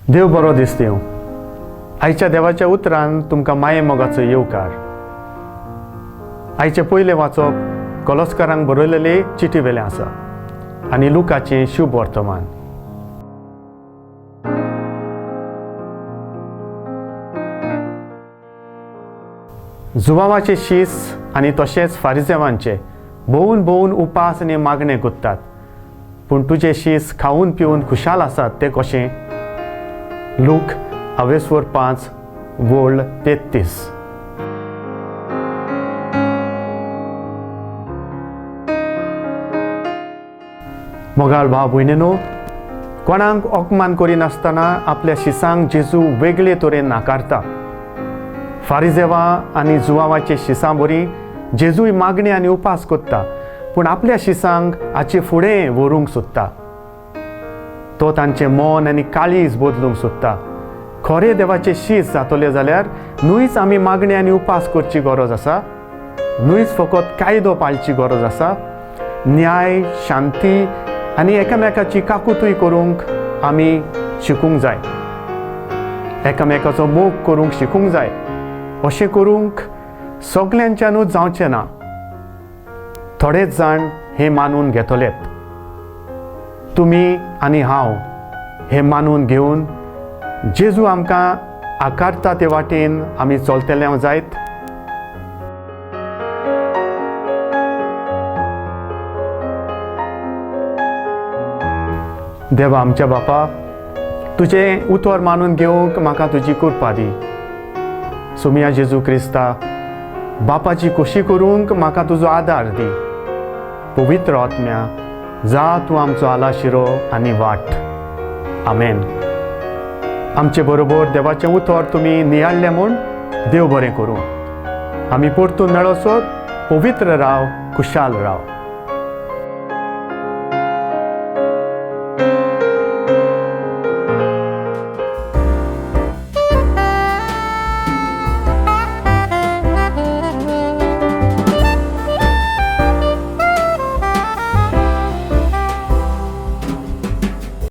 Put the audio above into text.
देव बरो दीस दिवं. आयच्या देवाच्या उतरान तुमकां माये मोगाचो येवकार. आयचे पयले वाचप कॉलोसकारांक बरयलेले चिटी वेले आसा आनी लुकाचें शुभ वर्तमान. जुवावाचे शीस आनी तशेंच फारिसेवांचे भोवून भोवून उपास आनी मागणे गुत्तात, पूण तुजे शीस खावून पिवून खुशाल आसात ते कशें? लूक 5 वोळ 33. मोगाळ भाव भयणीनो, कोणाक ओकमान करिनासतना आपल्या शिसांक जेजू वेगळे तरेन नाकारता. फारिसेवां आनी जुवावाचे शिसां बरी जेजूय मागणी आनी उपास कोत्ता, पूण आपल्या शिसांक हाचे फुडें व्हरूंक सोदता. तो तांचें मन आनी काळीज बदलूंक सोदता. खरे देवाचे शीस जातले जाल्यार न्हूच आमी मागणी आनी उपास करची गरज आसा, न्हूच फकत कायदो पाळची गरज आसा. न्याय, शांती आनी एकामेकाची काकुतूय करूंक आमी शिकूंक जाय. एकामेकाचो मोग करूंक शिकूंक जाय. अशें करूंक सगल्यांच्यानूच जावचें ना. थोडेच जाण हें मानून घेतलेत. तुमी आनी हांव हें मानून घेवन जेजू आमकां आकारता ते वाटेन आमी चलतले जायत. देवा आमच्या बापा, तुजें उतर मानून घेवंक म्हाका तुजी कृपा दी. सुमिया जेजू क्रिस्ता, बापाची खोशी करूंक म्हाका तुजो आदार दी. पवित्र आत्म्या, जा तूं आमचो आलाशिरो आनी वाट. आमेन. आमचे बरोबर देवाचें उतर तुमी नियाळ्ळें म्हूण देव बरें करूं. आमी परतून मेळसर पवित्र राव, खुशाल राव.